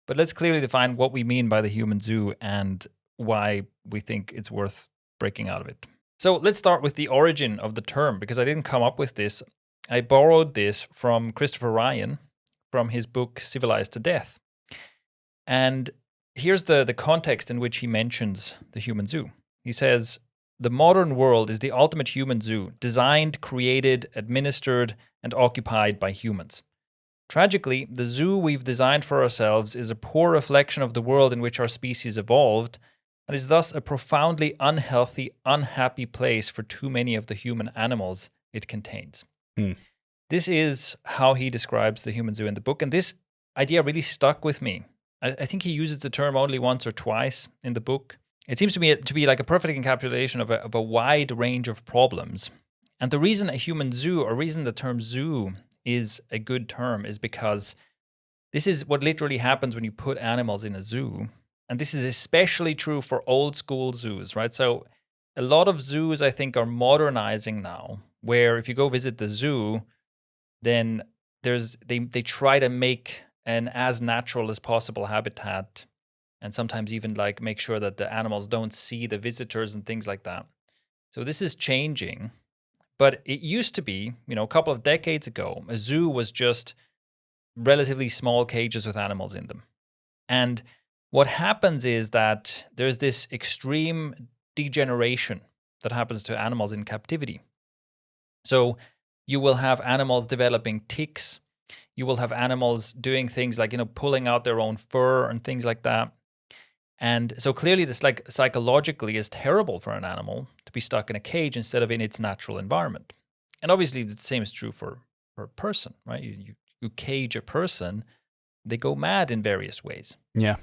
But let's clearly define what we mean by the human zoo and why we think it's worth breaking out of it. So let's start with the origin of the term, because I didn't come up with this. I borrowed this from Christopher Ryan from his book Civilized to Death. And here's the context in which he mentions the human zoo. He says, the modern world is the ultimate human zoo, designed, created, administered, and occupied by humans. Tragically, the zoo we've designed for ourselves is a poor reflection of the world in which our species evolved, and is thus a profoundly unhealthy, unhappy place for too many of the human animals it contains. This is how he describes the human zoo in the book, and this idea really stuck with me. I think he uses the term only once or twice in the book. It seems to me to be like a perfect encapsulation of a wide range of problems. And the reason a human zoo, or reason the term zoo is a good term, is because this is what literally happens when you put animals in a zoo. And this is especially true for old school zoos, right? So a lot of zoos, I think, are modernizing now, where if you go visit the zoo, then they try to make an as natural as possible habitat, and sometimes even like make sure that the animals don't see the visitors and things like that. So this is changing, but it used to be, a couple of decades ago, a zoo was just relatively small cages with animals in them. And what happens is that there's this extreme degeneration that happens to animals in captivity. So you will have animals developing tics. You will have animals doing things like, pulling out their own fur and things like that. And so clearly this psychologically is terrible for an animal to be stuck in a cage instead of in its natural environment. And obviously the same is true for a person, right? You cage a person, they go mad in various ways. Yeah.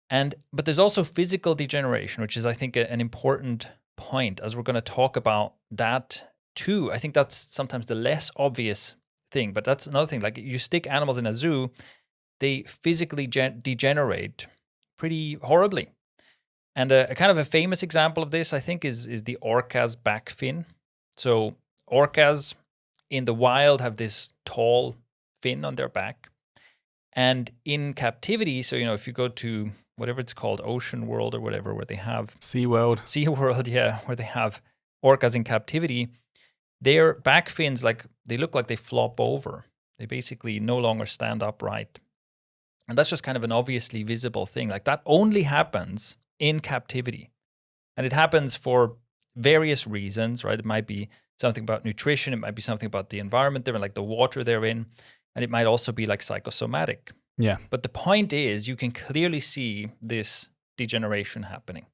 But there's also physical degeneration, which is, I think, an important point, as we're going to talk about that too. I think that's sometimes the less obvious thing, but that's another thing. Like, you stick animals in a zoo, they physically degenerate pretty horribly. And a kind of a famous example of this, I think, is the orca's back fin. So orcas in the wild have this tall fin on their back. And in captivity, so, if you go to whatever it's called, Ocean World or whatever, where they have... SeaWorld, yeah, where they have orcas in captivity, their back fins, they look like they flop over. They basically no longer stand upright. And that's just kind of an obviously visible thing. Like, that only happens in captivity. And it happens for various reasons, right? It might be something about nutrition. It might be something about the environment they're in, like the water they're in. And it might also be like psychosomatic. Yeah. But the point is, you can clearly see this degeneration happening.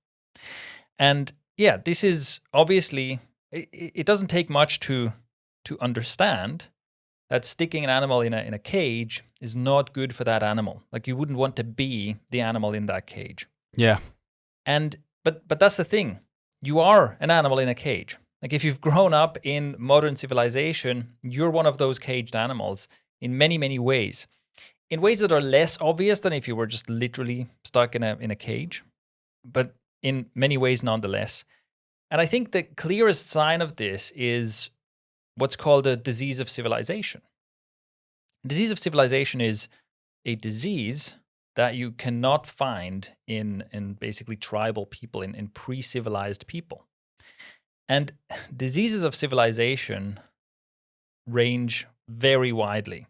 And yeah, this is obviously, it doesn't take much to understand that sticking an animal in a cage is not good for that animal. Like, you wouldn't want to be the animal in that cage. Yeah. But that's the thing. You are an animal in a cage. Like, if you've grown up in modern civilization, you're one of those caged animals in many, many ways. In ways that are less obvious than if you were just literally stuck in a cage, but in many ways nonetheless. And I think the clearest sign of this is what's called a disease of civilization. Disease of civilization is a disease that you cannot find in basically tribal people, in pre-civilized people. And diseases of civilization range very widely.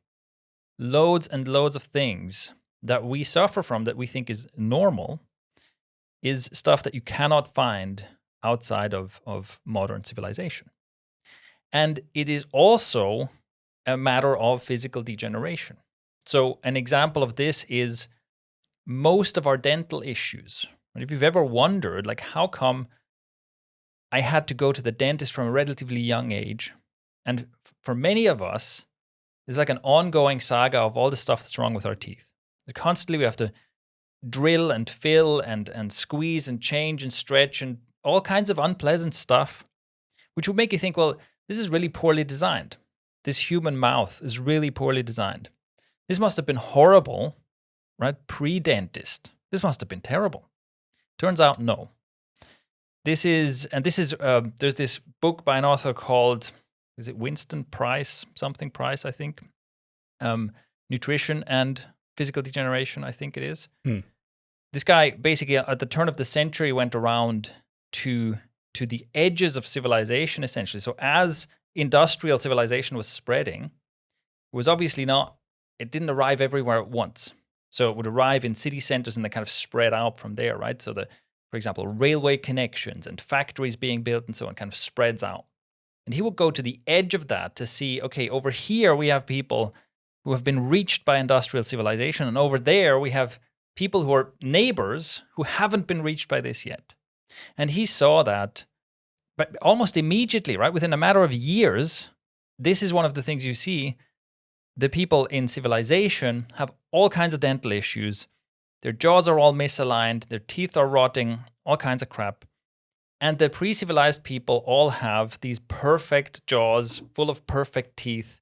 Loads and loads of things that we suffer from that we think is normal is stuff that you cannot find outside of modern civilization. And it is also a matter of physical degeneration. So an example of this is most of our dental issues. And if you've ever wondered, like, how come I had to go to the dentist from a relatively young age? And for many of us, it's like an ongoing saga of all the stuff that's wrong with our teeth. Constantly we have to drill and fill and squeeze and change and stretch and all kinds of unpleasant stuff, which would make you think, well, this is really poorly designed. This human mouth is really poorly designed. This must have been horrible, right? Pre-dentist. This must have been terrible. Turns out, no. There's this book by an author called, is it Winston Price? Something Price, I think. Nutrition and physical degeneration, I think it is. Hmm. This guy basically at the turn of the century went around to the edges of civilization, essentially. So as industrial civilization was spreading, it was obviously it didn't arrive everywhere at once. So it would arrive in city centers and then kind of spread out from there, right? So for example, railway connections and factories being built and so on kind of spreads out. And he would go to the edge of that to see, okay, over here we have people who have been reached by industrial civilization. And over there we have people who are neighbors who haven't been reached by this yet. And he saw that, but almost immediately, right? Within a matter of years, this is one of the things you see. The people in civilization have all kinds of dental issues. Their jaws are all misaligned. Their teeth are rotting, all kinds of crap. And the pre-civilized people all have these perfect jaws full of perfect teeth.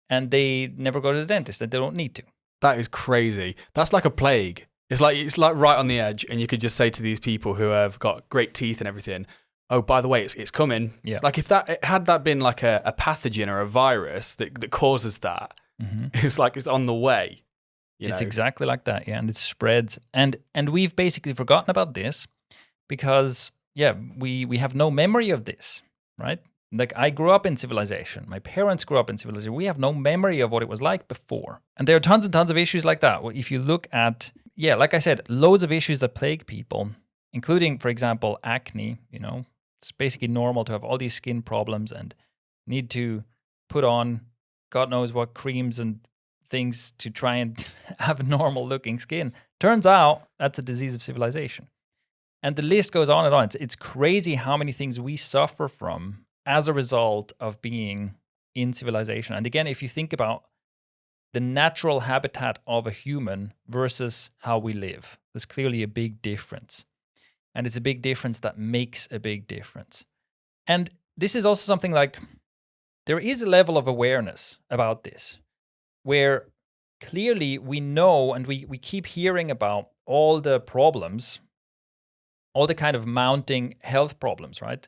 And they never go to the dentist, and they don't need to. That is crazy. That's like a plague. It's like right on the edge, and you could just say to these people who have got great teeth and everything, oh, by the way, it's coming. Yeah. Like if that been like a pathogen or a virus that causes that, it's like it's on the way. It's exactly like that, yeah, and it spreads. And we've basically forgotten about this because, yeah, we have no memory of this, right? Like I grew up in civilization. My parents grew up in civilization. We have no memory of what it was like before. And there are tons and tons of issues like that. If you look at, yeah, like I said, loads of issues that plague people, including, for example, acne, it's basically normal to have all these skin problems and need to put on God knows what creams and things to try and have normal looking skin. Turns out that's a disease of civilization. And the list goes on and on. It's crazy how many things we suffer from as a result of being in civilization. And again, if you think about the natural habitat of a human versus how we live, there's clearly a big difference. And it's a big difference that makes a big difference. And this is also something like, there is a level of awareness about this, where clearly we know and we keep hearing about all the problems, all the kind of mounting health problems, right?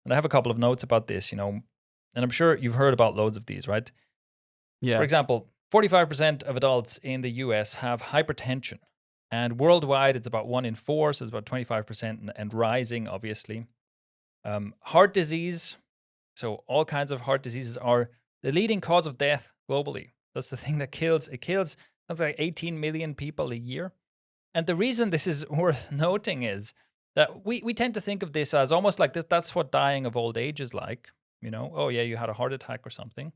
And I have a couple of notes about this, and I'm sure you've heard about loads of these, right? Yeah. For example, 45% of adults in the US have hypertension. And worldwide, it's about 1 in 4, so it's about 25% and rising, obviously. Heart disease, so all kinds of heart diseases are the leading cause of death globally. That's the thing that kills. It kills something like 18 million people a year. And the reason this is worth noting is that we tend to think of this as almost like that's what dying of old age is like. Oh yeah, you had a heart attack or something.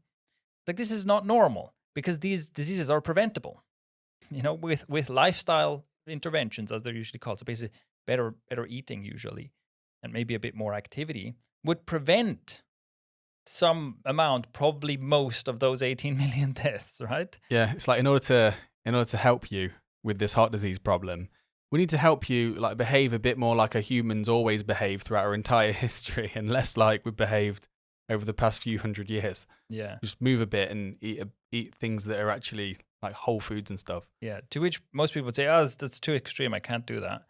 Like this is not normal because these diseases are preventable. With lifestyle interventions, as they're usually called. So basically better eating usually, and maybe a bit more activity would prevent some amount, probably most of those 18 million deaths, right? Yeah, it's like in order to help you with this heart disease problem, we need to help you like behave a bit more like a human's always behaved throughout our entire history, and less like we've behaved over the past few hundred years. Yeah, just move a bit and eat things that are actually like whole foods and stuff. Yeah, to which most people would say, "Oh, that's too extreme. I can't do that."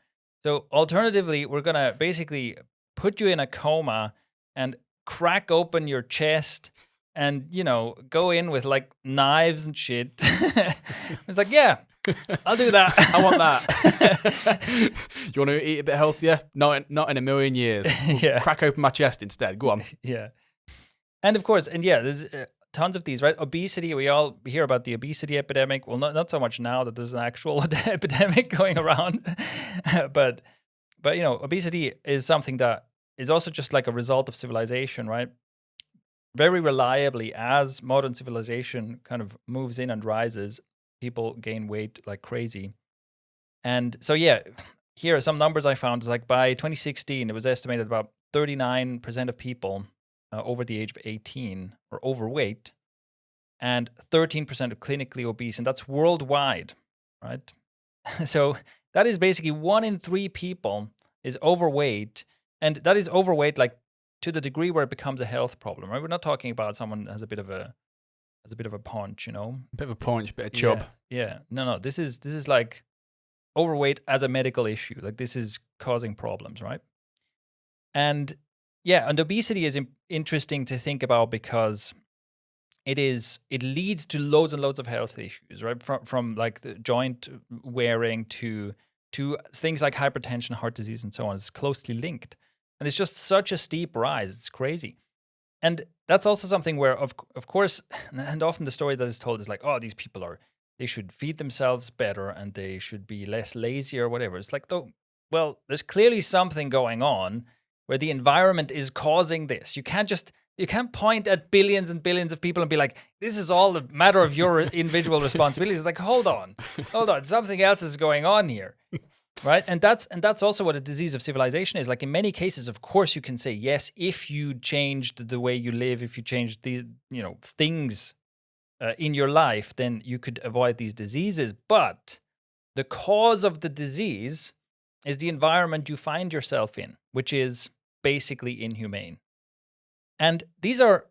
So alternatively, we're gonna basically put you in a coma and crack open your chest and go in with like knives and shit. It's like, yeah, I'll do that. I want that. You want to eat a bit healthier? Not in a million years. Yeah. Crack open my chest instead. Go on. Yeah. And of course, there's tons of these, right? Obesity, we all hear about the obesity epidemic. Well, not so much now that there's an actual epidemic going around. but obesity is something that is also just like a result of civilization, right? Very reliably, as modern civilization kind of moves in and rises, people gain weight like crazy. And so, yeah, here are some numbers I found. It's like by 2016, it was estimated about 39% of people over the age of 18 are overweight, and 13% are clinically obese, and that's worldwide, right? So that is basically 1 in 3 people is overweight, and that is overweight like to the degree where it becomes a health problem, right? We're not talking about someone that has a bit of a paunch, A bit of a paunch, bit of chub. Yeah. No. This is like overweight as a medical issue. Like this is causing problems, right? And obesity is interesting to think about because it leads to loads and loads of health issues, right? From like the joint wearing to things like hypertension, heart disease, and so on. It's closely linked, and it's just such a steep rise. It's crazy. And that's also something where, of course, and often the story that is told is like, oh, these people they should feed themselves better and they should be less lazy or whatever. It's like, oh, well, there's clearly something going on where the environment is causing this. You can't point at billions and billions of people and be like, this is all a matter of your individual responsibility. It's like, hold on, something else is going on here. Right. And that's also what a disease of civilization is. Like in many cases, of course, you can say, yes, if you changed the way you live, if you changed these, things in your life, then you could avoid these diseases. But the cause of the disease is the environment you find yourself in, which is basically inhumane. And these are,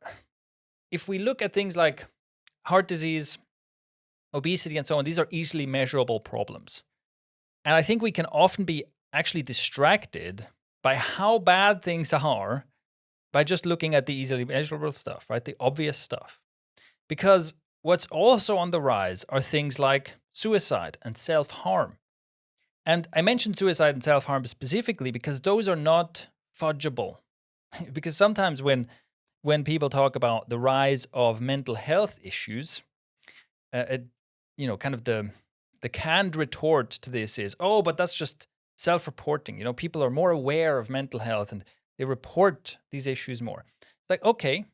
if we look at things like heart disease, obesity, and so on, these are easily measurable problems. And I think we can often be actually distracted by how bad things are by just looking at the easily measurable stuff, right? The obvious stuff. Because what's also on the rise are things like suicide and self-harm. And I mentioned suicide and self-harm specifically because those are not fudgeable. Because sometimes when people talk about the rise of mental health issues, kind of the canned retort to this is, oh, but that's just self-reporting. People are more aware of mental health and they report these issues more. It's like, okay,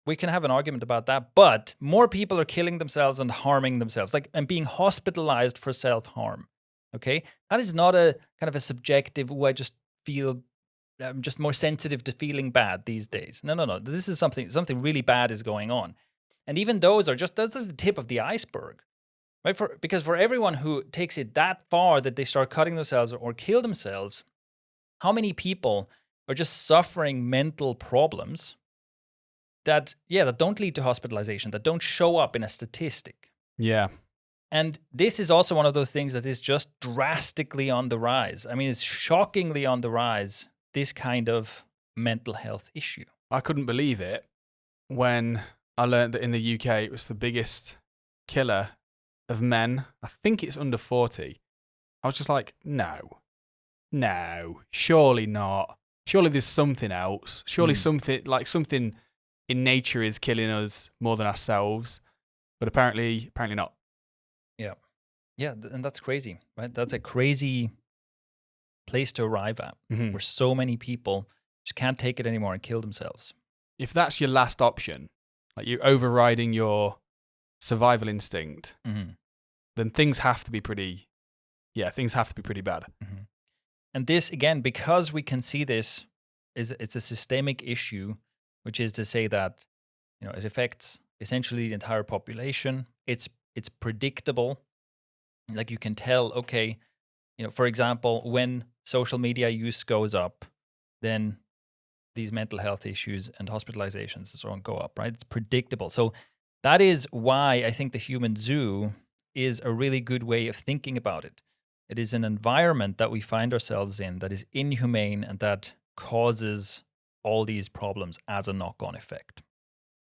we can have an argument about that, but more people are killing themselves and harming themselves, and being hospitalized for self-harm. Okay, that is not a kind of a subjective, I just feel I'm just more sensitive to feeling bad these days. No. This is something really bad is going on. And even those are just the tip of the iceberg. Right? Because for everyone who takes it that far that they start cutting themselves or kill themselves, how many people are just suffering mental problems that don't lead to hospitalization, that don't show up in a statistic? Yeah. And this is also one of those things that is just drastically on the rise. I mean, it's shockingly on the rise, this kind of mental health issue. I couldn't believe it when I learned that in the UK it was the biggest killer of men. I think it's under 40. I was just like, no, surely not. Surely there's something else. Surely something in nature is killing us more than ourselves. But apparently not. Yeah, and that's crazy, right? That's a crazy place to arrive at, where so many people just can't take it anymore and kill themselves. If that's your last option, like you're overriding your survival instinct, then things have to be pretty bad. And this, again, because we can see this, it's a systemic issue, which is to say that it affects essentially the entire population. It's predictable. Like you can tell, okay, for example, when social media use goes up, then these mental health issues and hospitalizations and so on go up, right? It's predictable. So that is why I think the human zoo is a really good way of thinking about it. It is an environment that we find ourselves in that is inhumane and that causes all these problems as a knock-on effect.